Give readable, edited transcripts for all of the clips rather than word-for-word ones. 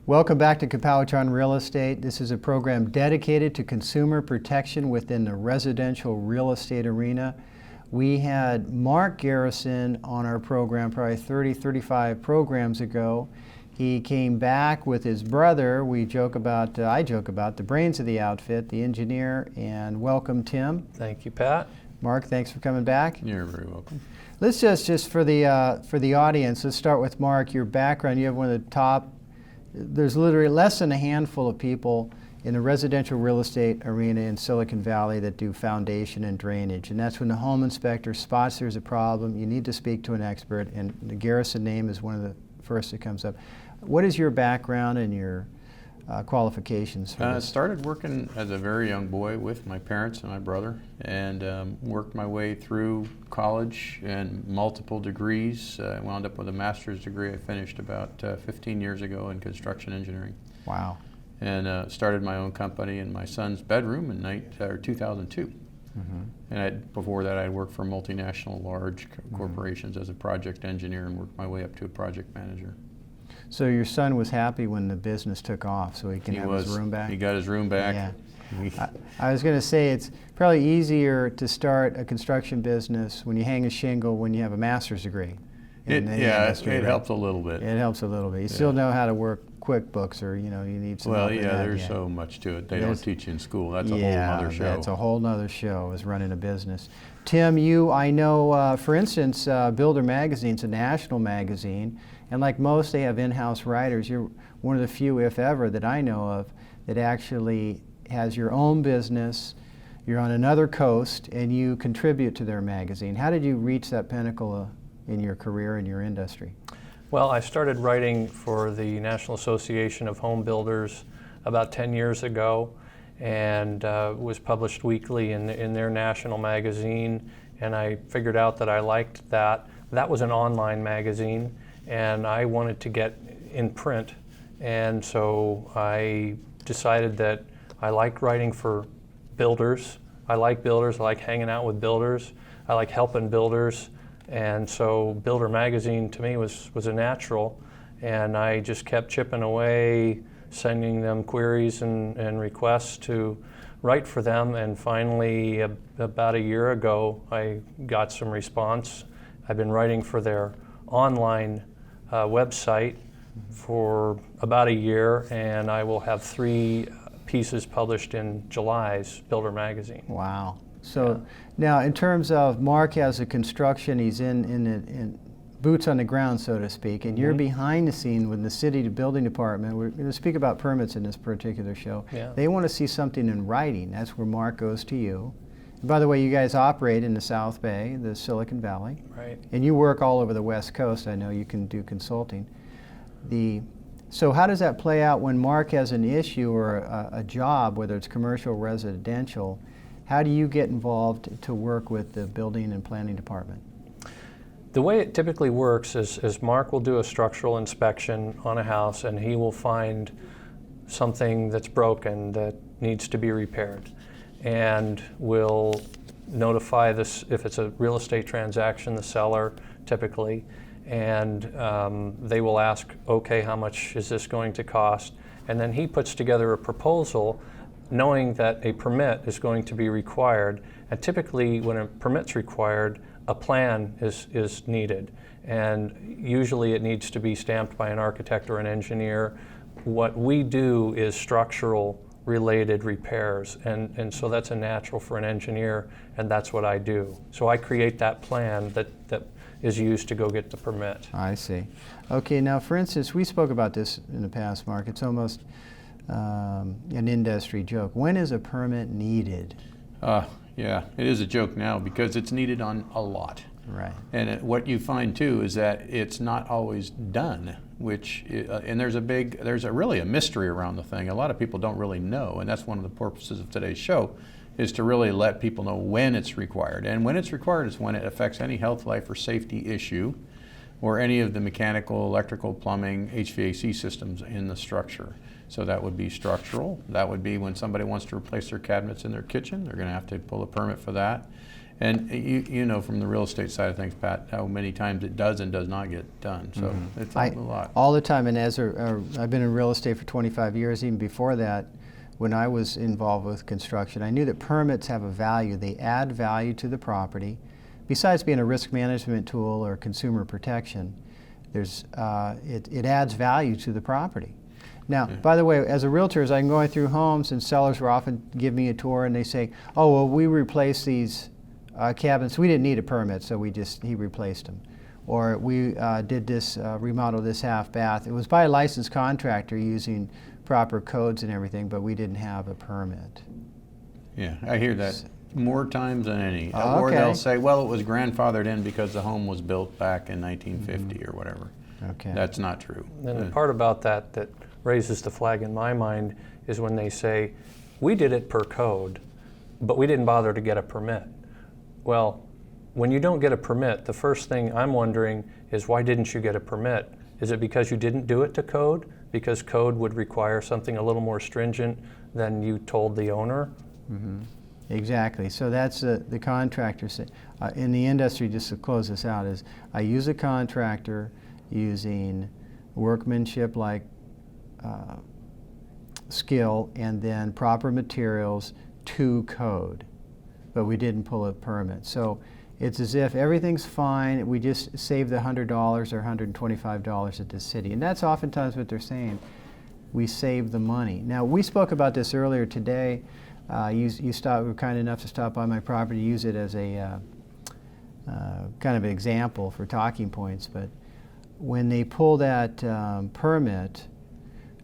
Welcome back to Kapowich on Real Estate. This is a program dedicated to consumer protection within the residential real estate arena. We had Mark Garrison on our program probably 35 programs ago. He came back with his brother. I joke about the brains of the outfit, the engineer, and welcome, Tim. Thank you, Pat. Mark, thanks for coming back. You're very welcome. Let's just for the audience, let's start with Mark. Your background, you have one of the top, there's literally less than a handful of people in the residential real estate arena in Silicon Valley that do foundation and drainage. And that's when the home inspector spots there's a problem, you need to speak to an expert, and the Garrison name is one of the first that comes up. What is your background and your qualifications for I this? started working as a very young boy with my parents and my brother, and worked my way through college and multiple degrees. I wound up with a master's degree I finished about 15 years ago in construction engineering. Wow. And started my own company in my son's bedroom in 2002. Mm-hmm. And before that, I'd worked for multinational large corporations as a project engineer and worked my way up to a project manager. So your son was happy when the business took off, so he can have his room back? He got his room back. Yeah. I was going to say it's probably easier to start a construction business when you hang a shingle when you have a master's degree. It helps a little bit. It helps a little bit. You still know how to work QuickBooks, or you need some help with that. There's so much to it. They don't teach you in school. That's a whole other show. That's a whole other show, is running a business. Tim, I know, for instance, Builder Magazine's a national magazine, and like most, they have in-house writers. You're one of the few, if ever, that I know of that actually has your own business. You're on another coast, and you contribute to their magazine. How did you reach that pinnacle in your career and your industry? Well, I started writing for the National Association of Home Builders about 10 years ago, and was published weekly in their national magazine, and I figured out that I liked that. That was an online magazine, and I wanted to get in print, and so I decided that I like writing for builders. I like builders, I like hanging out with builders, I like helping builders. And so Builder Magazine to me was a natural, and I just kept chipping away, sending them queries and requests to write for them, and finally about a year ago I got some response. I've been writing for their online website for about a year, and I will have 3 pieces published in July's Builder Magazine. Wow. So now, in terms of Mark has a construction, he's in boots on the ground, so to speak, and you're behind the scene with the city building department. We're going to speak about permits in this particular show. Yeah. They want to see something in writing. That's where Mark goes to you. And by the way, you guys operate in the South Bay, the Silicon Valley. Right. And you work all over the West Coast. I know you can do consulting. So how does that play out when Mark has an issue or a job, whether it's commercial or residential? How do you get involved to work with the building and planning department? The way it typically works is Mark will do a structural inspection on a house, and he will find something that's broken that needs to be repaired, and will notify this, if it's a real estate transaction, the seller typically, and they will ask, okay, how much is this going to cost? And then he puts together a proposal knowing that a permit is going to be required, and typically when a permit's required, a plan is needed, and usually it needs to be stamped by an architect or an engineer. What we do is structural related repairs, and so that's a natural for an engineer, and that's what I do. So I create that plan that is used to go get the permit. I see. Okay, now for instance, we spoke about this in the past, Mark. It's almost an industry joke. When is a permit needed? Yeah, it is a joke now because it's needed on a lot. Right. And what you find too is that it's not always done, and there's really a mystery around the thing. A lot of people don't really know, and that's one of the purposes of today's show, is to really let people know when it's required. And when it's required is when it affects any health, life, or safety issue, or any of the mechanical, electrical, plumbing, HVAC systems in the structure. So that would be structural. That would be when somebody wants to replace their cabinets in their kitchen. They're going to have to pull a permit for that. And you know from the real estate side of things, Pat, how many times it does and does not get done. So it's a lot. All the time, and I've been in real estate for 25 years. Even before that, when I was involved with construction, I knew that permits have a value. They add value to the property. Besides being a risk management tool or consumer protection, it adds value to the property. Now, by the way, as a realtor, as I'm going through homes, and sellers will often give me a tour, and they say, "Oh, well, we replaced these cabinets. We didn't need a permit, so he replaced them." Or we did this remodel this half bath. It was by a licensed contractor using proper codes and everything, but we didn't have a permit. Yeah, I hear that more times than any. Oh, or okay. they'll say, well, it was grandfathered in because the home was built back in 1950 or whatever. Okay. That's not true. And the part about that raises the flag in my mind is when they say, we did it per code, but we didn't bother to get a permit. Well, when you don't get a permit, the first thing I'm wondering is, why didn't you get a permit? Is it because you didn't do it to code? Because code would require something a little more stringent than you told the owner? Mm-hmm. Exactly. So that's the contractor in the industry. Just to close this out, is I use a contractor using workmanship like skill and then proper materials to code, but we didn't pull a permit. So it's as if everything's fine. We just saved the $100 or $125 at the city, and that's oftentimes what they're saying. We save the money. Now, we spoke about this earlier today. You were kind enough to stop by my property, use it as a kind of an example for talking points. But when they pull that permit,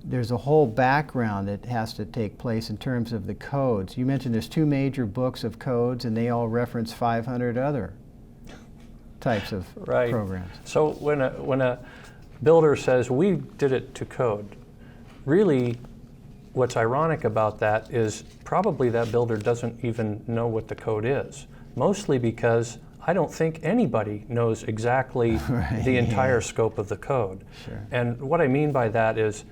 there's a whole background that has to take place in terms of the codes. You mentioned there's 2 major books of codes, and they all reference 500 other types of programs. So when a builder says, we did it to code, really what's ironic about that is probably that builder doesn't even know what the code is, mostly because I don't think anybody knows exactly the entire scope of the code. Sure. And what I mean by that is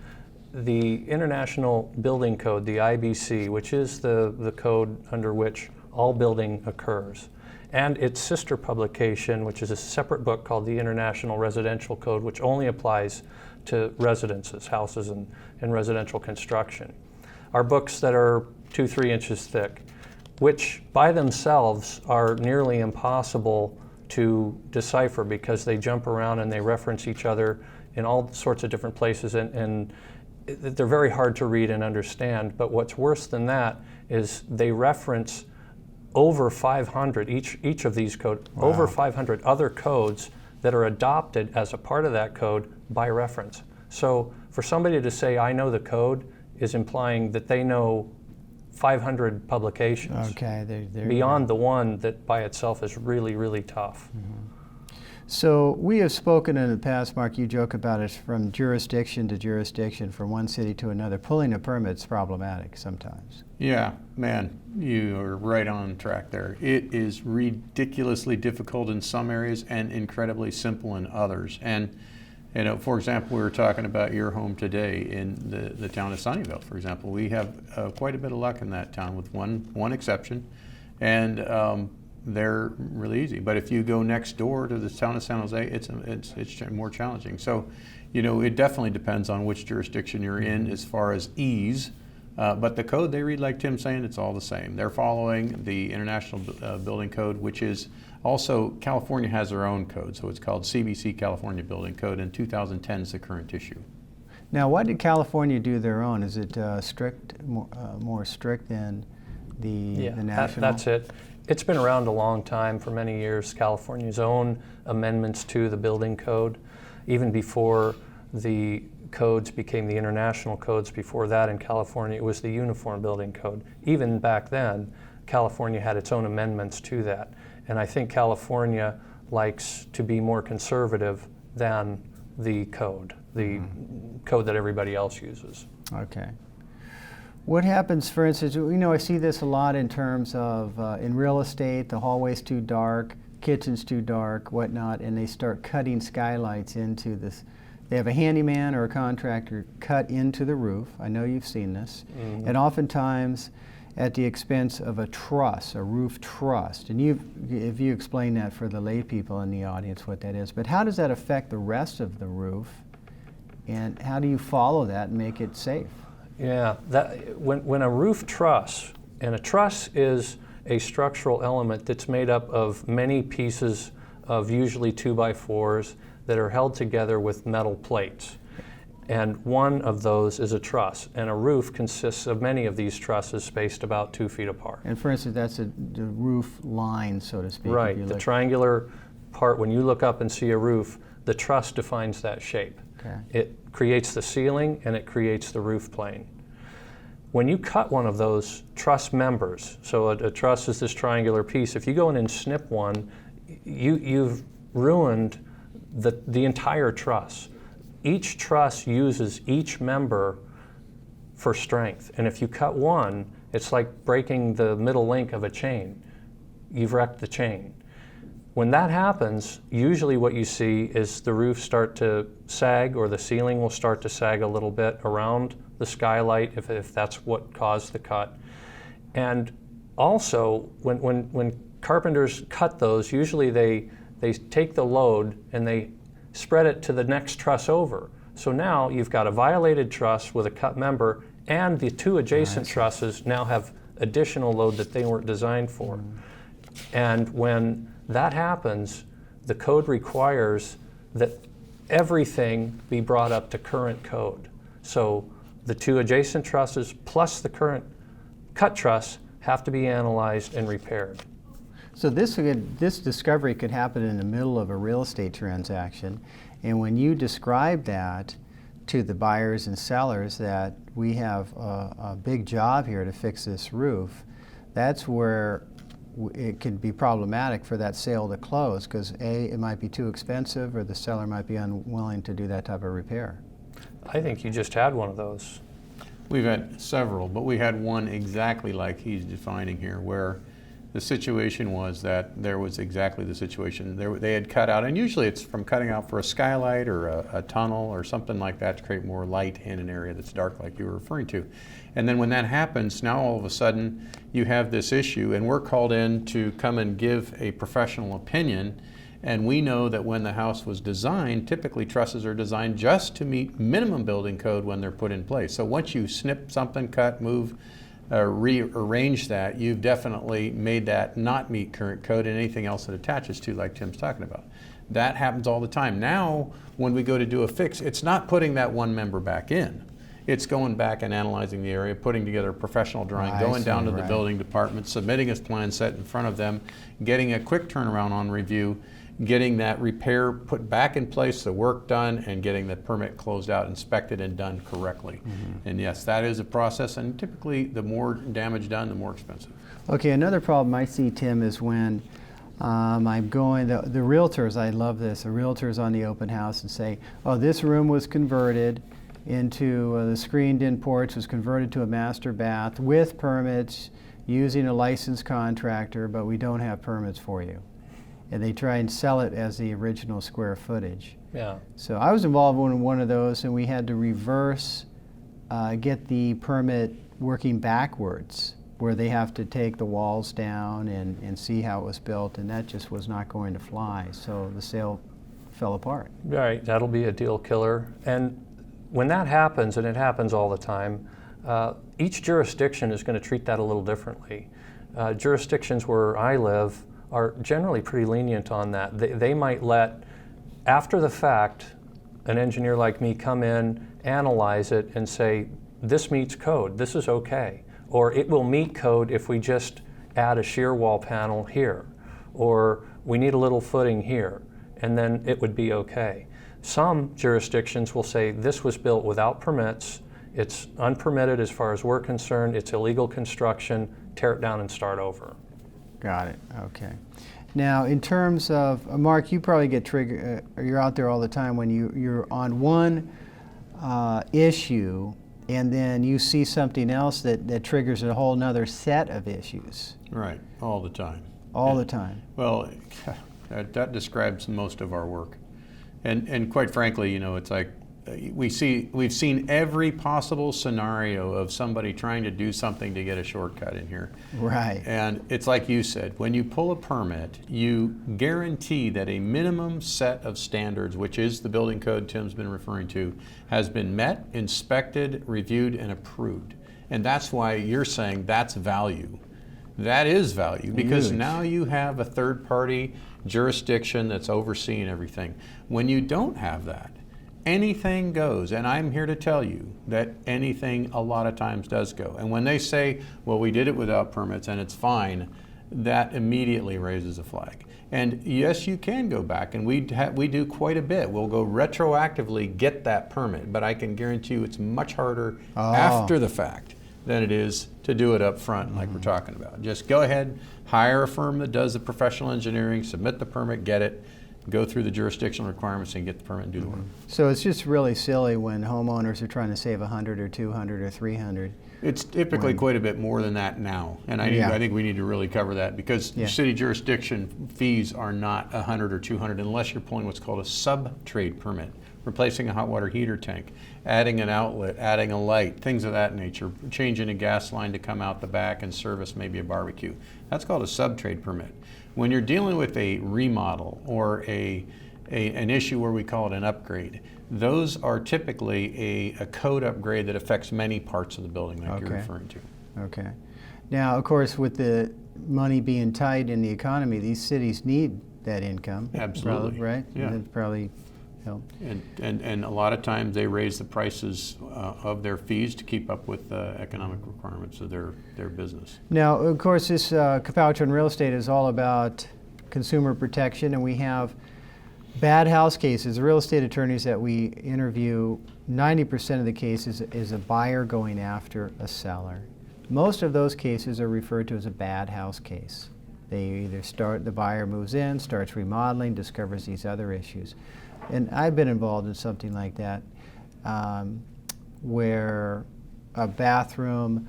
the International Building Code, the IBC, which is the code under which all building occurs, and its sister publication, which is a separate book called the International Residential Code, which only applies to residences, houses, and residential construction, are books that are 2-3 inches thick, which by themselves are nearly impossible to decipher because they jump around and they reference each other in all sorts of different places, and they're very hard to read and understand. But what's worse than that is they reference over 500, each of these codes, over 500 other codes that are adopted as a part of that code by reference. So for somebody to say, I know the code, is implying that they know 500 publications beyond the one that by itself is really, really tough. Mm-hmm. So we have spoken in the past, Mark, you joke about it, from jurisdiction to jurisdiction, from one city to another. Pulling a permit's problematic sometimes. Yeah, man, you are right on track there. It is ridiculously difficult in some areas and incredibly simple in others. And you know, for example, we were talking about your home today in the town of Sunnyvale, for example. We have quite a bit of luck in that town with one exception, and they're really easy. But if you go next door to the town of San Jose, it's more challenging. So, you know, it definitely depends on which jurisdiction you're in as far as ease. But the code they read, like Tim's saying, it's all the same. They're following the International Building Code, which is also, California has their own code, so it's called CBC California Building Code, and 2010 is the current issue. Now, why did California do their own? Is it more strict than the national? That's it. It's been around a long time, for many years, California's own amendments to the building code, even before the codes became the international codes. Before that in California, it was the Uniform Building Code. Even back then, California had its own amendments to that. And I think California likes to be more conservative than the code that everybody else uses. Okay. What happens, for instance, you know, I see this a lot in terms of in real estate, the hallway's too dark, kitchen's too dark, whatnot, and they start cutting skylights into this. They have a handyman or a contractor cut into the roof. I know you've seen this. Mm-hmm. And oftentimes, at the expense of a truss, a roof truss. And if you explain that for the lay people in the audience what that is, but how does that affect the rest of the roof? And how do you follow that and make it safe? Yeah, when a roof truss, and a truss is a structural element that's made up of many pieces of usually 2x4s that are held together with metal plates. And one of those is a truss, and a roof consists of many of these trusses spaced about 2 feet apart. And for instance, that's the roof line, so to speak. Right, the triangular part, when you look up and see a roof, the truss defines that shape. Okay. It creates the ceiling and it creates the roof plane. When you cut one of those truss members, so a truss is this triangular piece, if you go in and snip one, you've ruined the entire truss. Each truss uses each member for strength, and if you cut one, it's like breaking the middle link of a chain. You've wrecked the chain. When that happens, usually what you see is the roof start to sag, or the ceiling will start to sag a little bit around the skylight if that's what caused the cut. And also, when carpenters cut those, usually they take the load and they spread it to the next truss over. So now you've got a violated truss with a cut member, and the 2 adjacent trusses now have additional load that they weren't designed for. And when that happens, the code requires that everything be brought up to current code. So the 2 adjacent trusses plus the current cut truss have to be analyzed and repaired. So this discovery could happen in the middle of a real estate transaction, and when you describe that to the buyers and sellers that we have a big job here to fix this roof, that's where it can be problematic for that sale to close, because A, it might be too expensive, or the seller might be unwilling to do that type of repair. I think you just had one of those. We've had several, but we had one exactly like he's defining here, where the situation was that there was exactly the situation. They had cut out, and usually it's from cutting out for a skylight or a tunnel or something like that to create more light in an area that's dark, like you were referring to. And then when that happens, now all of a sudden you have this issue, and we're called in to come and give a professional opinion. And we know that when the house was designed, typically trusses are designed just to meet minimum building code when they're put in place. So once you snip something, cut, move, rearrange that, you've definitely made that not meet current code and anything else that attaches to, like Tim's talking about. That happens all the time. Now, when we go to do a fix, it's not putting that one member back in. It's going back and analyzing the area, putting together a professional drawing, going down to the building department, submitting a plan set in front of them, getting a quick turnaround on review, getting that repair put back in place, the work done, and getting the permit closed out, inspected, and done correctly. And yes, that is a process, and typically the more damage done, the more expensive. Okay, another problem I see, Tim, is when I'm going, the realtors, I love this, the realtors on the open house and say, oh, this room was converted into, the screened-in porch was converted to a master bath with permits using a licensed contractor, but we don't have permits for you. And they try and sell it as the original square footage. Yeah. So I was involved in one of those, and we had to reverse, get the permit working backwards, where they have to take the walls down and see how it was built, and that just was not going to fly. So the sale fell apart. Right, that'll be a deal killer. And when that happens, and it happens all the time, each jurisdiction is going to treat that a little differently. Jurisdictions where I live are generally pretty lenient on that. They might let, after the fact, an engineer like me come in, analyze it, and say, this meets code, this is okay. Or it will meet code if we just add a shear wall panel here. Or we need a little footing here, and then it would be okay. Some jurisdictions will say, this was built without permits, it's unpermitted as far as we're concerned, it's illegal construction, tear it down and start over. Got it. Okay. Now, in terms of Mark, you probably get triggered. You're out there all the time when you're on one issue, and then you see something else that triggers a whole nother set of issues. Right. All the time. All the time. Well, that describes most of our work, and quite frankly, you know, it's like we've seen every possible scenario of somebody trying to do something to get a shortcut in here. Right. And it's like you said, when you pull a permit, you guarantee that a minimum set of standards, which is the building code Tim's been referring to, has been met, inspected, reviewed, and approved. And that's why you're saying that's value. That is value, because Huge. now you have a third-party jurisdiction that's overseeing everything. When you don't have that, anything goes, and I'm here to tell you that anything a lot of times does go. And when they say, well, we did it without permits and it's fine, that immediately raises a flag. And yes, you can go back, and we do quite a bit. We'll go retroactively get that permit, but I can guarantee you it's much harder after the fact than it is to do it up front like we're talking about. Just go ahead, hire a firm that does the professional engineering, submit the permit, get it, go through the jurisdictional requirements and get the permit and do the work. So it's just really silly when homeowners are trying to save 100 or 200 or 300. It's typically quite a bit more than that now, and I think we need to really cover that, because city jurisdiction fees are not 100 or 200 unless you're pulling what's called a sub-trade permit, replacing a hot water heater tank, adding an outlet, adding a light, things of that nature, changing a gas line to come out the back and service maybe a barbecue. That's called a sub-trade permit. When you're dealing with a remodel or an issue where we call it an upgrade, those are typically a code upgrade that affects many parts of the building like you're referring to. Okay. Now, of course, with the money being tight in the economy, these cities need that income. Absolutely. Right? Yeah. And it probably help. And a lot of times they raise the prices of their fees to keep up with the economic requirements of their business. Now, of course, this Kapowich on Real Estate is all about consumer protection, and we have bad house cases. The real estate attorneys that we interview, 90% of the cases is a buyer going after a seller. Most of those cases are referred to as a bad house case. They either the buyer moves in, starts remodeling, discovers these other issues. And I've been involved in something like that, where a bathroom,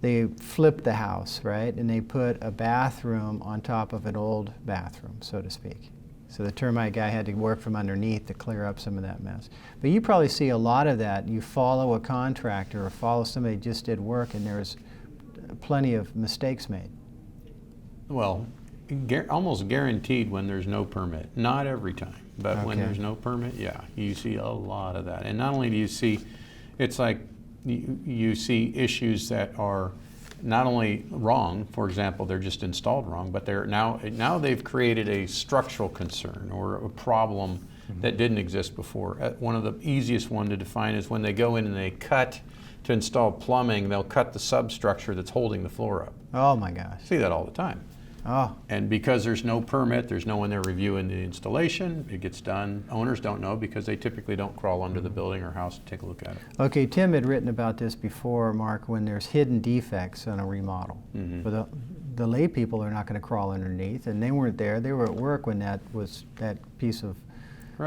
they flipped the house, right? And they put a bathroom on top of an old bathroom, so to speak. So the termite guy had to work from underneath to clear up some of that mess. But you probably see a lot of that. You follow a contractor or follow somebody who just did work, and there's plenty of mistakes made. Well, almost guaranteed when there's no permit. Not every time, but when there's no permit, yeah, you see a lot of that. And not only do you see, it's like you see issues that are not only wrong, for example, they're just installed wrong, but they're now they've created a structural concern or a problem that didn't exist before. One of the easiest one to define is when they go in and they cut to install plumbing, they'll cut the substructure that's holding the floor up. Oh my gosh. See that all the time. Oh. And because there's no permit, there's no one there reviewing the installation, it gets done. Owners don't know because they typically don't crawl under the building or house to take a look at it. Okay, Tim had written about this before, Mark, when there's hidden defects on a remodel. But the lay people are not going to crawl underneath, and they weren't there. They were at work when that piece of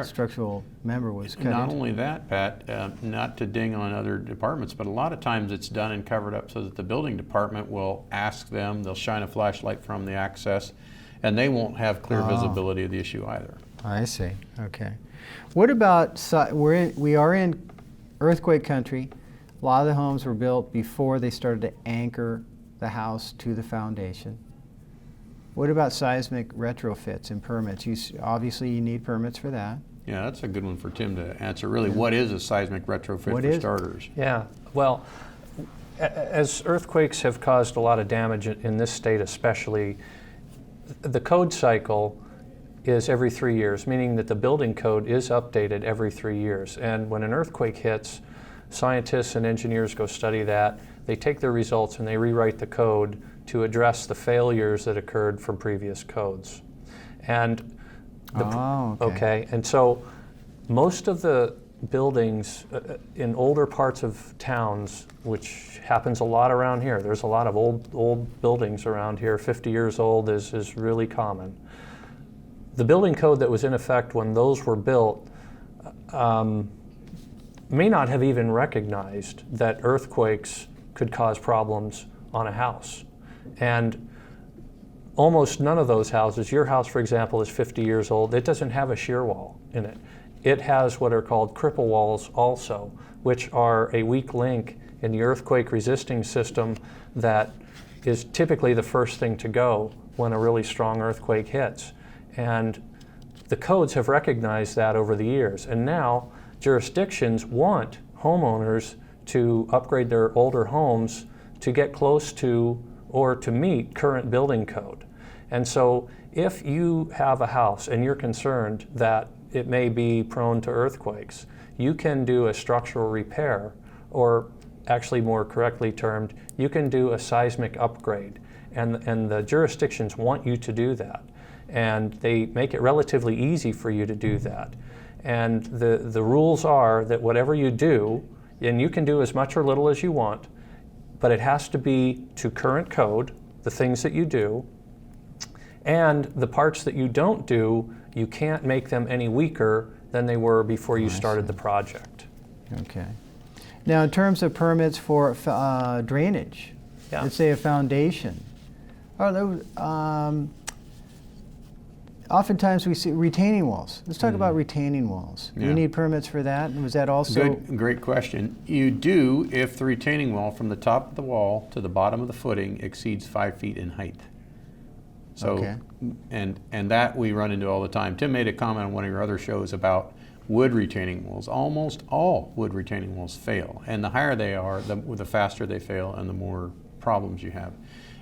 structural member was cut Not into. only that, Pat, not to ding on other departments, but a lot of times it's done and covered up so that the building department will ask them, they'll shine a flashlight from the access, and they won't have clear visibility of the issue either. I see. Okay. What about, we are in earthquake country. A lot of the homes were built before they started to anchor the house to the foundation. What about seismic retrofits and permits? Obviously, you need permits for that. Yeah, that's a good one for Tim to answer. Really, what is a seismic retrofit for starters? Yeah, well, as earthquakes have caused a lot of damage in this state especially, the code cycle is every 3 years, meaning that the building code is updated every 3 years. And when an earthquake hits, scientists and engineers go study that. They take their results and they rewrite the code to address the failures that occurred from previous codes. And and so most of the buildings in older parts of towns, which happens a lot around here, there's a lot of old buildings around here, 50 years old is really common. The building code that was in effect when those were built may not have even recognized that earthquakes could cause problems on a house. And almost none of those houses, your house, for example, is 50 years old. It doesn't have a shear wall in it. it has what are called cripple walls also, which are a weak link in the earthquake resisting system that is typically the first thing to go when a really strong earthquake hits. And the codes have recognized that over the years. And now jurisdictions want homeowners to upgrade their older homes to get close to or to meet current building code. And so if you have a house and you're concerned that it may be prone to earthquakes, you can do a structural repair, or actually more correctly termed, you can do a seismic upgrade. And the jurisdictions want you to do that. And they make it relatively easy for you to do that. And the rules are that whatever you do, and you can do as much or little as you want, but it has to be to current code, the things that you do, and the parts that you don't do, you can't make them any weaker than they were before you started the project. Okay. Now, in terms of permits for drainage, let's say a foundation, are those, oftentimes we see retaining walls. Let's talk about retaining walls. Do you need permits for that? And was that also? Great question. You do if the retaining wall from the top of the wall to the bottom of the footing exceeds 5 feet in height. So, and that we run into all the time. Tim made a comment on one of your other shows about wood retaining walls. Almost all wood retaining walls fail, and the higher they are, the faster they fail and the more problems you have.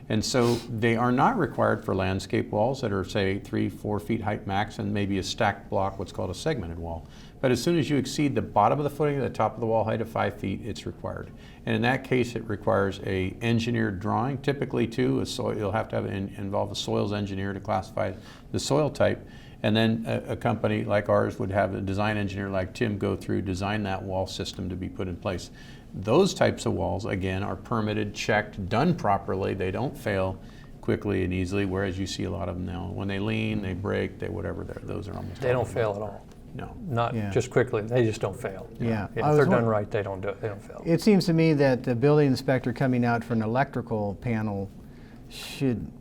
And so they are not required for landscape walls that are, say, 3-4 feet height max, and maybe a stacked block, what's called a segmented wall. But as soon as you exceed the bottom of the footing to the top of the wall height of 5 feet, it's required. And in that case, it requires a engineered drawing. Typically, too, you'll have to have involve a soils engineer to classify the soil type. And then a company like ours would have a design engineer like Tim go through, design that wall system to be put in place. Those types of walls, again, are permitted, checked, done properly. They don't fail quickly and easily, whereas you see a lot of them now. When they lean, they break, they whatever, those are almost. They don't fail at all. No. Not just quickly, they just don't fail. Yeah. If they're done right, they don't fail. It seems to me that the building inspector coming out for an electrical panel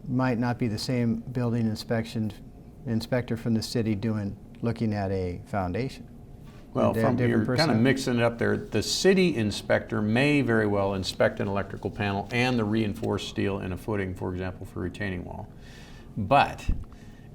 might not be the same building inspector from the city looking at a foundation. Well, you're kind of mixing it up there. The city inspector may very well inspect an electrical panel and the reinforced steel in a footing, for example, for retaining wall. But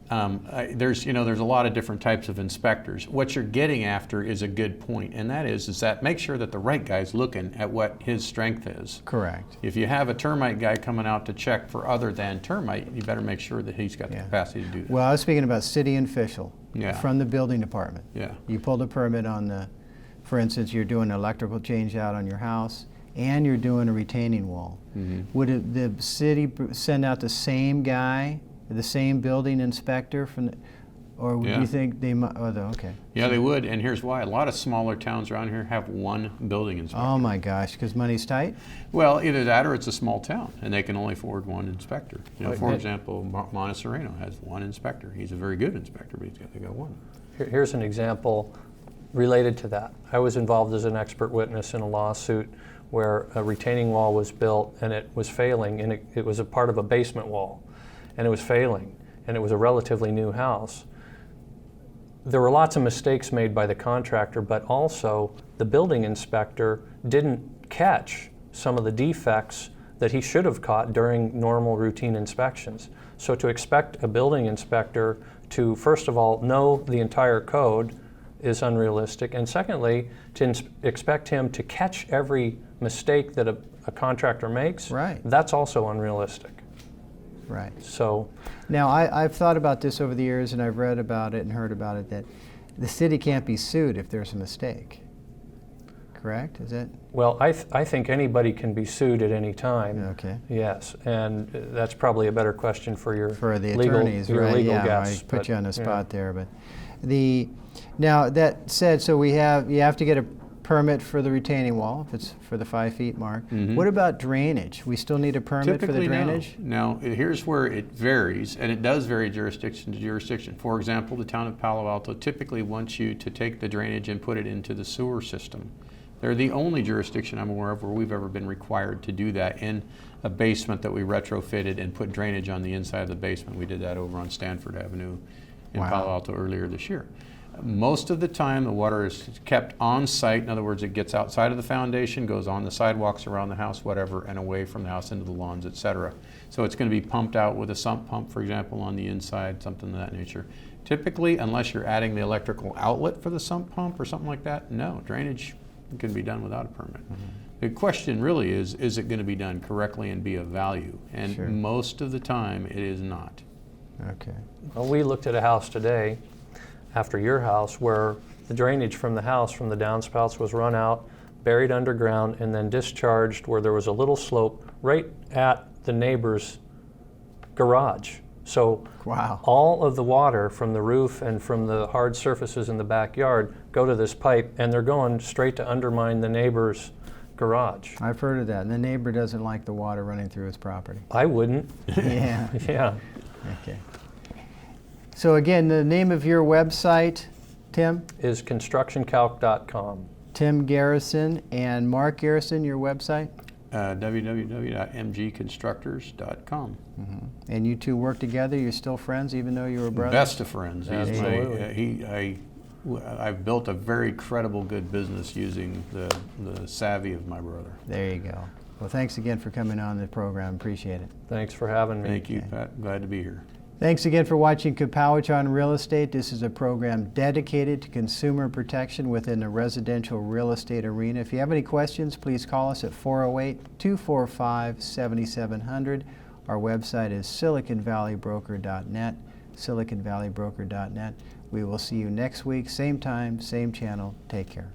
there's a lot of different types of inspectors. What you're getting after is a good point, and that is that make sure that the right guy's looking at what his strength is. Correct. If you have a termite guy coming out to check for other than termite, you better make sure that he's got the capacity to do that. Well, I was speaking about city official from the building department. Yeah. You pulled a permit on for instance, you're doing an electrical change out on your house, and you're doing a retaining wall. Mm-hmm. Would the city send out the same guy, the same building inspector or would you think they might? Oh, okay. Yeah, they would, and here's why. A lot of smaller towns around here have one building inspector. Oh my gosh, because money's tight? Well, either that or it's a small town, and they can only afford one inspector. For example, Montserrat has one inspector. He's a very good inspector, but they got one. Here's an example related to that. I was involved as an expert witness in a lawsuit where a retaining wall was built and it was failing, and it was a part of a basement wall, and it was failing, and it was a relatively new house. There were lots of mistakes made by the contractor, but also the building inspector didn't catch some of the defects that he should have caught during normal routine inspections. So to expect a building inspector to, first of all, know the entire code is unrealistic, and secondly, to expect him to catch every mistake that a contractor makes, that's also unrealistic. Right. So now I've thought about this over the years, and I've read about it and heard about it, that the city can't be sued if there's a mistake. Correct? Is it? Well, I think anybody can be sued at any time. Okay. Yes, and that's probably a better question for the legal, attorneys, your right? legal Yeah, guests. I put you on the spot there, but now that said, so you have to get a permit for the retaining wall if it's for the 5 feet mark. Mm-hmm. What about drainage? We still need a permit for the drainage? No. Here's where it varies, and it does vary jurisdiction to jurisdiction. For example, the town of Palo Alto typically wants you to take the drainage and put it into the sewer system. They're the only jurisdiction I'm aware of where we've ever been required to do that in a basement that we retrofitted and put drainage on the inside of the basement. We did that over on Stanford Avenue in Palo Alto earlier this year. Most of the time, the water is kept on site. In other words, it gets outside of the foundation, goes on the sidewalks around the house, whatever, and away from the house into the lawns, etc. So it's going to be pumped out with a sump pump, for example, on the inside, something of that nature. Typically, unless you're adding the electrical outlet for the sump pump or something like that, no, drainage can be done without a permit. The question really is it going to be done correctly and be of value? And Sure. most of the time, it is not. Okay. Well, we looked at a house today, after your house, where the drainage from the house, from the downspouts, was run out, buried underground, and then discharged where there was a little slope right at the neighbor's garage. So Wow. all of the water from the roof and from the hard surfaces in the backyard go to this pipe, and they're going straight to undermine the neighbor's garage. I've heard of that. And the neighbor doesn't like the water running through his property. I wouldn't. Yeah. Yeah. Okay. So again, the name of your website, Tim? Is constructioncalc.com. Tim Garrison and Mark Garrison, your website? www.mgconstructors.com. And you two work together? You're still friends even though you were brothers? Best of friends. Absolutely. I've built a very credible, good business using the savvy of my brother. There you go. Well, thanks again for coming on the program. Appreciate it. Thanks for having me. Thank you, Pat. Glad to be here. Thanks again for watching Kapowich on Real Estate. This is a program dedicated to consumer protection within the residential real estate arena. If you have any questions, please call us at 408-245-7700. Our website is siliconvalleybroker.net, siliconvalleybroker.net. We will see you next week, same time, same channel. Take care.